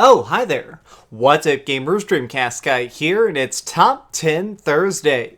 Oh, hi there. What's up, gamers? DreamcastGuy here, and it's Top 10 Thursday.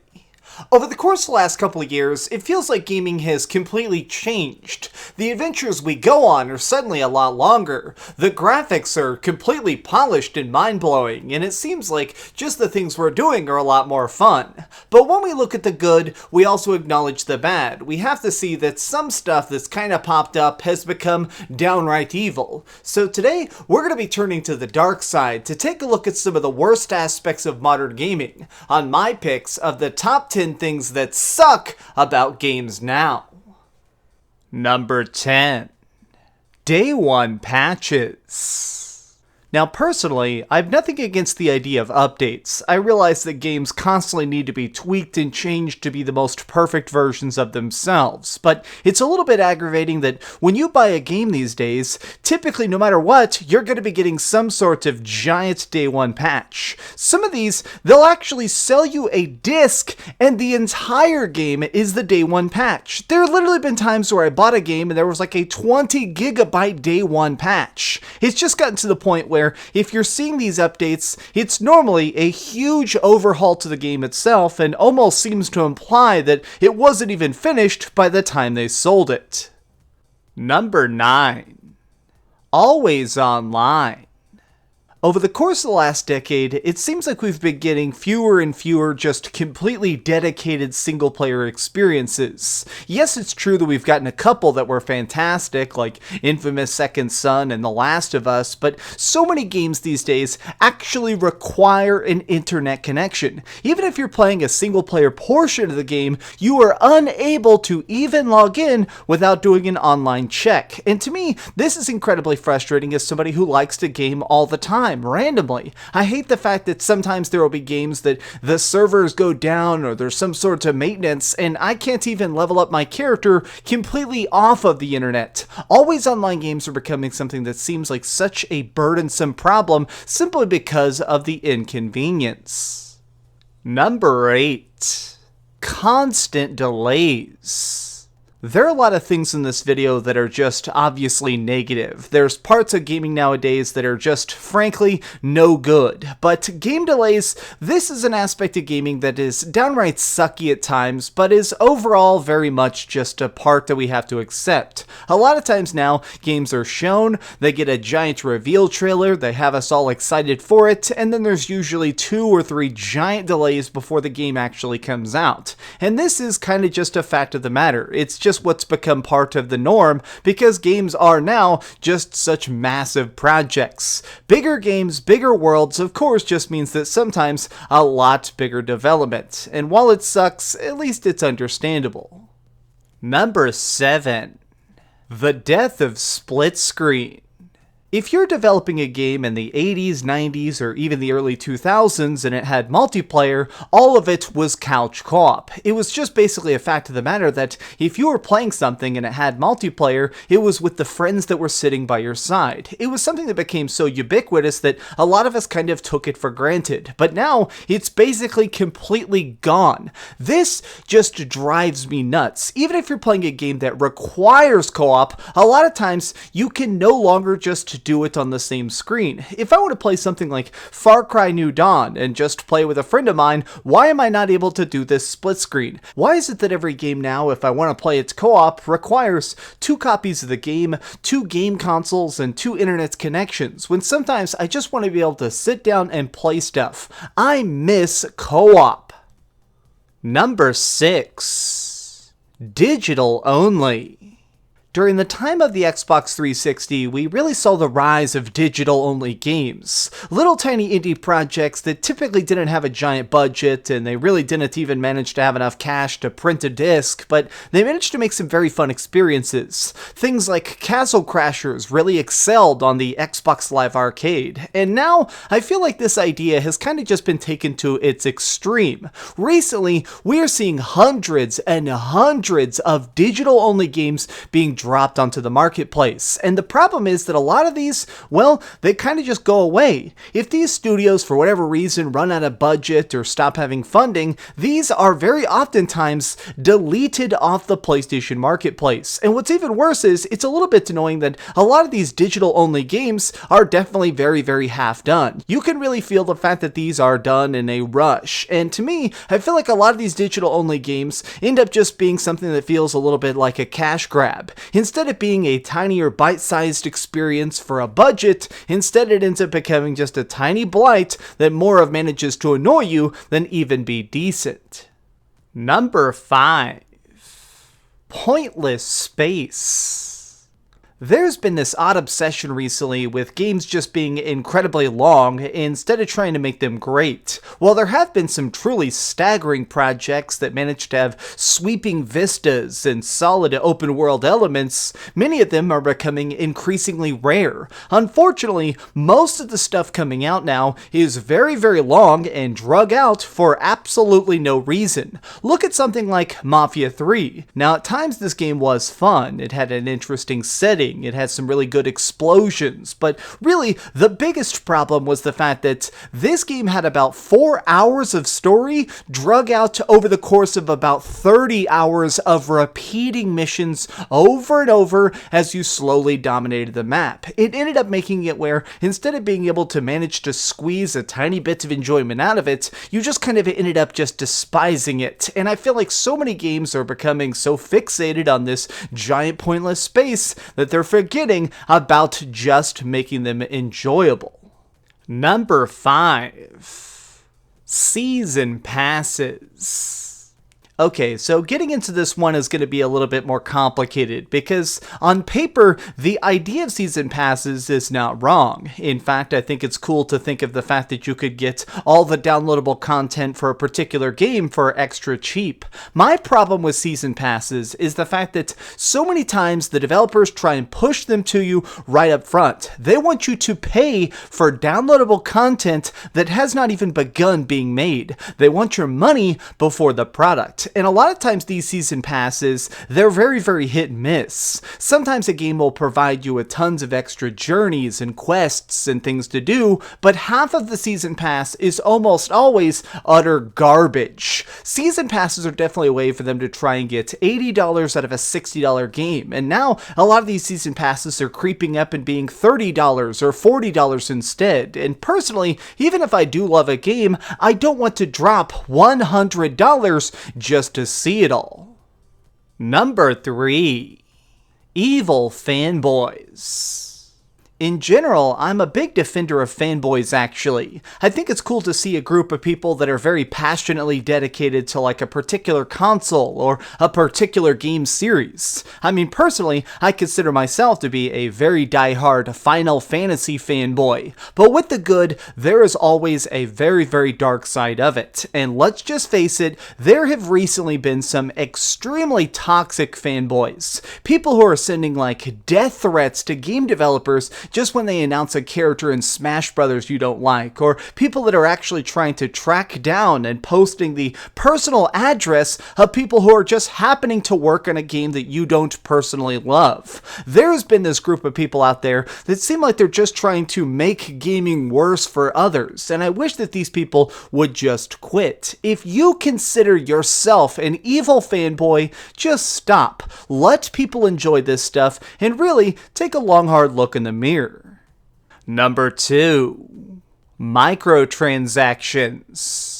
Over the course of the last couple of years, it feels like gaming has completely changed. The adventures we go on are suddenly a lot longer, the graphics are completely polished and mind-blowing, and it seems like just the things we're doing are a lot more fun. But when we look at the good, we also acknowledge the bad. We have to see that some stuff that's kind of popped up has become downright evil. So today, we're going to be turning to the dark side to take a look at some of the worst aspects of modern gaming, on my picks of the top 10 things that suck about games now. Number 10. Day 1 patches. Now personally, I have nothing against the idea of updates. I realize that games constantly need to be tweaked and changed to be the most perfect versions of themselves, but it's a little bit aggravating that when you buy a game these days, typically no matter what, you're going to be getting some sort of giant day 1 patch. Some of these, they'll actually sell you a disc and the entire game is the day 1 patch. There have literally been times where I bought a game and there was like a 20 gigabyte day 1 patch. It's just gotten to the point where if you're seeing these updates, it's normally a huge overhaul to the game itself and almost seems to imply that it wasn't even finished by the time they sold it. Number 9. Always online. Over the course of the last decade, it seems like we've been getting fewer and fewer just completely dedicated single-player experiences. Yes, it's true that we've gotten a couple that were fantastic, like Infamous Second Son and The Last of Us, but so many games these days actually require an internet connection. Even if you're playing a single-player portion of the game, you are unable to even log in without doing an online check. And to me, this is incredibly frustrating as somebody who likes to game all the time. Randomly. I hate the fact that sometimes there will be games that the servers go down or there's some sort of maintenance and I can't even level up my character completely off of the internet. Always online games are becoming something that seems like such a burdensome problem simply because of the inconvenience. Number 8. Constant delays. There are a lot of things in this video that are just obviously negative. There's parts of gaming nowadays that are just, frankly, no good. But game delays, this is an aspect of gaming that is downright sucky at times, but is overall very much just a part that we have to accept. A lot of times now, games are shown, they get a giant reveal trailer, they have us all excited for it, and then there's usually 2 or 3 giant delays before the game actually comes out. And this is kind of just a fact of the matter. It's just what's become part of the norm because games are now just such massive projects. Bigger games, bigger worlds, of course, just means that sometimes a lot bigger development. And while it sucks, at least it's understandable. Number 7. The death of Splitscreen. If you're developing a game in the 80s, 90s, or even the early 2000s and it had multiplayer, all of it was couch co-op. It was just basically a fact of the matter that if you were playing something and it had multiplayer, it was with the friends that were sitting by your side. It was something that became so ubiquitous that a lot of us kind of took it for granted. But now, it's basically completely gone. This just drives me nuts. Even if you're playing a game that requires co-op, a lot of times you can no longer just do it on the same screen. If I want to play something like Far Cry New Dawn and just play with a friend of mine, why am I not able to do this split screen? Why is it that every game now, if I want to play its co-op, requires 2 copies of the game, 2 game consoles, and 2 internet connections, when sometimes I just want to be able to sit down and play stuff? I miss co-op. Number 6. Digital only. During the time of the Xbox 360, we really saw the rise of digital-only games. Little tiny indie projects that typically didn't have a giant budget, and they really didn't even manage to have enough cash to print a disc, but they managed to make some very fun experiences. Things like Castle Crashers really excelled on the Xbox Live Arcade, and now I feel like this idea has kind of just been taken to its extreme. Recently, we are seeing hundreds and hundreds of digital-only games being dropped onto the marketplace. And the problem is that a lot of these, well, they kind of just go away. If these studios, for whatever reason, run out of budget or stop having funding, these are very oftentimes deleted off the PlayStation Marketplace. And what's even worse is, it's a little bit annoying that a lot of these digital-only games are definitely very, very half done. You can really feel the fact that these are done in a rush. And to me, I feel like a lot of these digital-only games end up just being something that feels a little bit like a cash grab. Instead of being a tinier bite-sized experience for a budget, instead it ends up becoming just a tiny blight that more of manages to annoy you than even be decent. Number 5. Pointless space. There's been this odd obsession recently with games just being incredibly long instead of trying to make them great. While there have been some truly staggering projects that manage to have sweeping vistas and solid open world elements, many of them are becoming increasingly rare. Unfortunately, most of the stuff coming out now is very, very long and drug out for absolutely no reason. Look at something like Mafia 3. Now, at times this game was fun. It had an interesting setting. It had some really good explosions, but really the biggest problem was the fact that this game had about 4 hours of story drug out over the course of about 30 hours of repeating missions over and over as you slowly dominated the map. It ended up making it where instead of being able to manage to squeeze a tiny bit of enjoyment out of it, you just kind of ended up just despising it. And I feel like so many games are becoming so fixated on this giant pointless space that they're forgetting about just making them enjoyable. Number 5. Season passes. Okay, so getting into this one is going to be a little bit more complicated because on paper, the idea of season passes is not wrong. In fact, I think it's cool to think of the fact that you could get all the downloadable content for a particular game for extra cheap. My problem with season passes is the fact that so many times the developers try and push them to you right up front. They want you to pay for downloadable content that has not even begun being made. They want your money before the product. And a lot of times these season passes, they're very, very hit and miss. Sometimes a game will provide you with tons of extra journeys and quests and things to do, but half of the season pass is almost always utter garbage. Season passes are definitely a way for them to try and get $80 out of a $60 game, and now a lot of these season passes are creeping up and being $30 or $40 instead. And personally, even if I do love a game, I don't want to drop $100 just to see it all. Number 3. Evil fanboys. In general, I'm a big defender of fanboys, actually. I think it's cool to see a group of people that are very passionately dedicated to like a particular console or a particular game series. I mean, personally, I consider myself to be a very diehard Final Fantasy fanboy. But with the good, there is always a very, very dark side of it. And let's just face it, there have recently been some extremely toxic fanboys. People who are sending like death threats to game developers just when they announce a character in Smash Brothers you don't like, or people that are actually trying to track down and posting the personal address of people who are just happening to work on a game that you don't personally love. There's been this group of people out there that seem like they're just trying to make gaming worse for others, and I wish that these people would just quit. If you consider yourself an evil fanboy, just stop. Let people enjoy this stuff, and really take a long hard look in the mirror. Number 2. Microtransactions.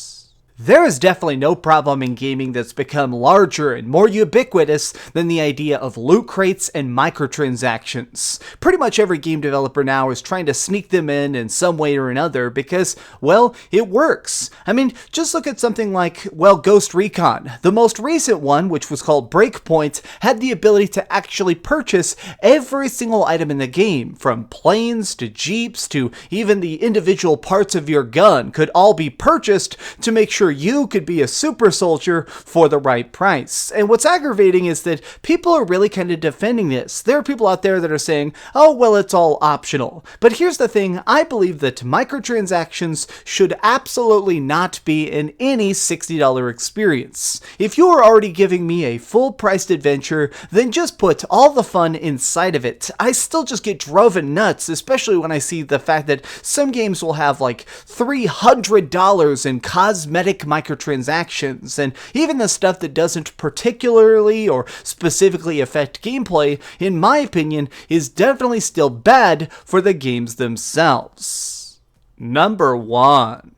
There is definitely no problem in gaming that's become larger and more ubiquitous than the idea of loot crates and microtransactions. Pretty much every game developer now is trying to sneak them in some way or another because, well, it works. I mean, just look at something like, well, Ghost Recon. The most recent one, which was called Breakpoint, had the ability to actually purchase every single item in the game, from planes to jeeps to even the individual parts of your gun could all be purchased to make sure sure you could be a super soldier for the right price. And what's aggravating is that people are really kind of defending this. There are people out there that are saying, oh, well, it's all optional. But here's the thing, I believe that microtransactions should absolutely not be in any $60 experience. If you are already giving me a full-priced adventure, then just put all the fun inside of it. I still just get driven nuts, especially when I see the fact that some games will have like $300 in cosmetic microtransactions, and even the stuff that doesn't particularly or specifically affect gameplay, in my opinion, is definitely still bad for the games themselves. Number 1.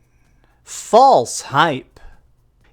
False hype.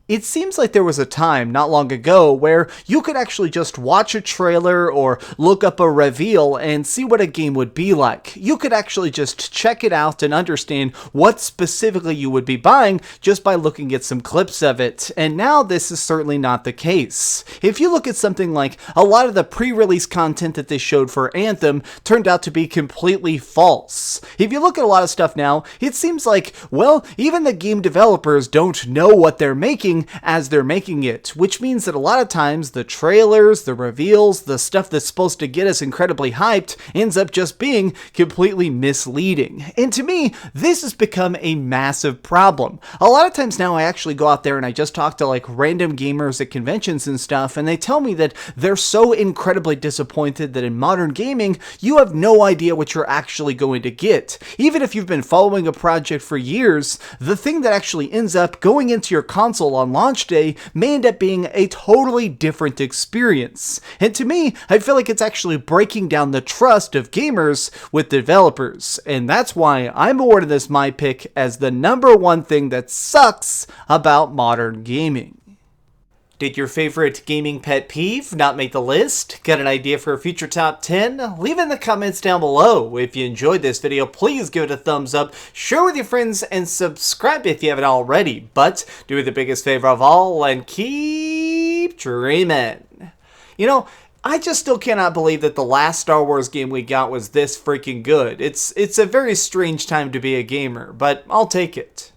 It seems like there was a time not long ago where you could actually just watch a trailer or look up a reveal and see what a game would be like. You could actually just check it out and understand what specifically you would be buying just by looking at some clips of it. And now this is certainly not the case. If you look at something like a lot of the pre-release content that they showed for Anthem turned out to be completely false. If you look at a lot of stuff now, it seems like, well, even the game developers don't know what they're making as they're making it, which means that a lot of times the trailers, the reveals, the stuff that's supposed to get us incredibly hyped ends up just being completely misleading. And to me, this has become a massive problem. A lot of times now I actually go out there and I just talk to like random gamers at conventions and stuff, and they tell me that they're so incredibly disappointed that in modern gaming, you have no idea what you're actually going to get. Even if you've been following a project for years, the thing that actually ends up going into your console on launch day may end up being a totally different experience. And to me, I feel like it's actually breaking down the trust of gamers with developers. And that's why I'm awarding this my pick as the number 1 thing that sucks about modern gaming. Did your favorite gaming pet peeve not make the list? Got an idea for a future top 10? Leave it in the comments down below. If you enjoyed this video, please give it a thumbs up, share with your friends, and subscribe if you haven't already. But do me the biggest favor of all and keep dreaming. You know, I just still cannot believe that the last Star Wars game we got was this freaking good. It's a very strange time to be a gamer, but I'll take it.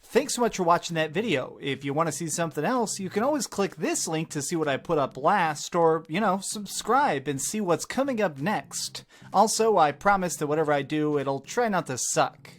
Thanks so much for watching that video. If you want to see something else, you can always click this link to see what I put up last, or, subscribe and see what's coming up next. Also, I promise that whatever I do, it'll try not to suck.